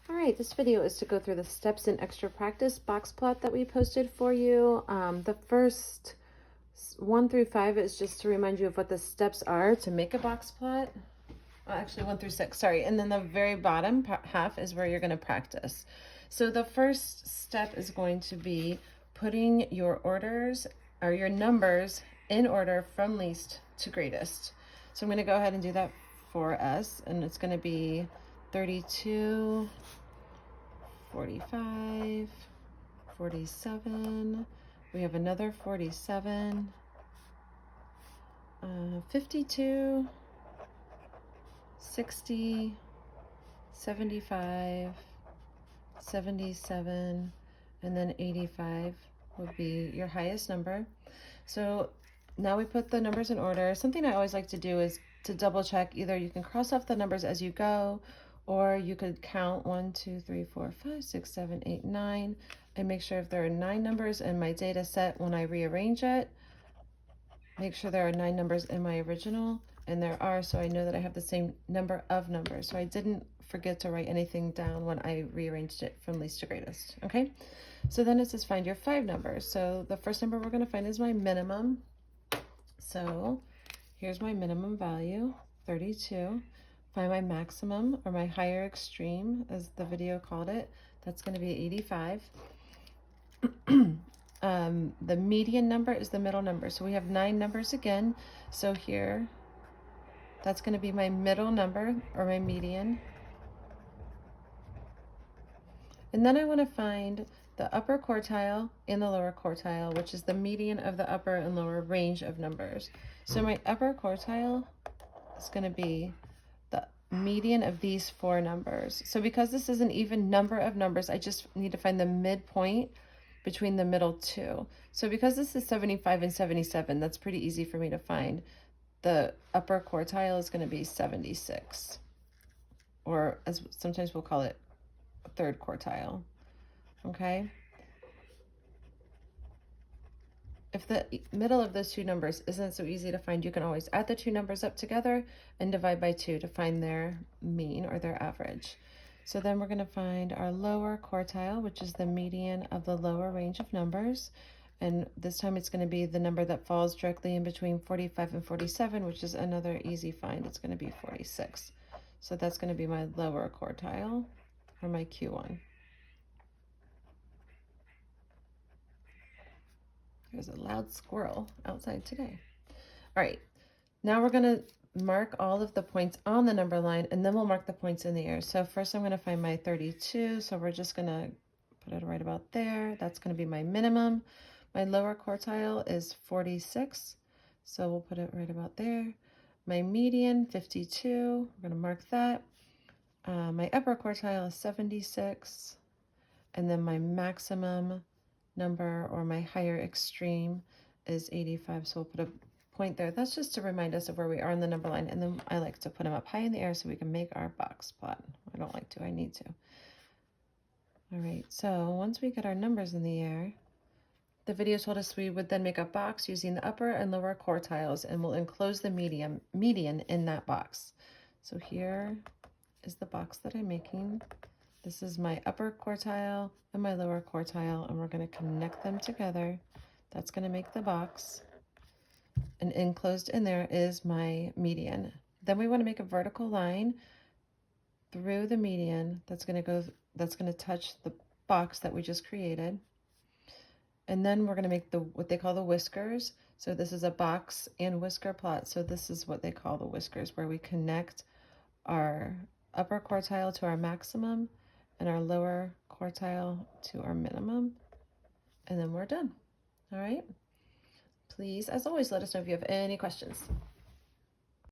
All right, this video is to go through the steps in extra practice box plot that we posted for you. The first 1 through 5 is just to remind you of what the steps are to make a box plot. Actually 1 through 6, sorry. And then the very bottom half is where you're going to practice. So the first step is going to be putting your orders or your numbers in order from least to greatest. So I'm going to go ahead and do that for us, and it's going to be 32, 45, 47, we have another 47, 52, 60, 75, 77, and then 85 would be your highest number. So now we put the numbers in order. Something I always like to do is to double check. Either you can cross off the numbers as you go, or you could count 1, 2, 3, 4, 5, 6, 7, 8, 9, and make sure if there are 9 numbers in my data set when I rearrange it, make sure there are 9 numbers in my original, and there are, so I know that I have the same number of numbers. So I didn't forget to write anything down when I rearranged it from least to greatest, okay? So then it says find your 5 numbers. So the first number we're gonna find is my minimum. So here's my minimum value, 32. Find my maximum, or my higher extreme, as the video called it. That's going to be 85. The median number is the middle number. So we have 9 numbers again. So here, that's going to be my middle number, or my median. And then I want to find the upper quartile and the lower quartile, which is the median of the upper and lower range of numbers. So my upper quartile is going to be the median of these 4 numbers. So because this is an even number of numbers, I just need to find the midpoint between the middle 2. So because this is 75 and 77, that's pretty easy for me to find. The upper quartile is going to be 76, or as sometimes we'll call it, third quartile. Okay. If the middle of those 2 numbers isn't so easy to find, you can always add the 2 numbers up together and divide by 2 to find their mean, or their average. So then we're going to find our lower quartile, which is the median of the lower range of numbers. And this time it's going to be the number that falls directly in between 45 and 47, which is another easy find. It's going to be 46. So that's going to be my lower quartile, or my Q1. There's a loud squirrel outside today. All right, now we're gonna mark all of the points on the number line, and then we'll mark the points in the air. So first I'm gonna find my 32. So we're just gonna put it right about there. That's gonna be my minimum. My lower quartile is 46. So we'll put it right about there. My median, 52, we're gonna mark that. My upper quartile is 76. And then my maximum number, or my higher extreme, is 85. So we'll put a point there. That's just to remind us of where we are on the number line. And then I like to put them up high in the air so we can make our box plot. I don't like to, I need to. All right, so once we get our numbers in the air, the video told us we would then make a box using the upper and lower quartiles, and we'll enclose the median in that box. So here is the box that I'm making. This is my upper quartile and my lower quartile, and we're going to connect them together. That's going to make the box. And enclosed in there is my median. Then we want to make a vertical line through the median that's going to touch the box that we just created. And then we're going to make what they call the whiskers. So this is a box and whisker plot. So this is what they call the whiskers, where we connect our upper quartile to our maximum and our lower quartile to our minimum, and then we're done. All right, please, as always, let us know if you have any questions.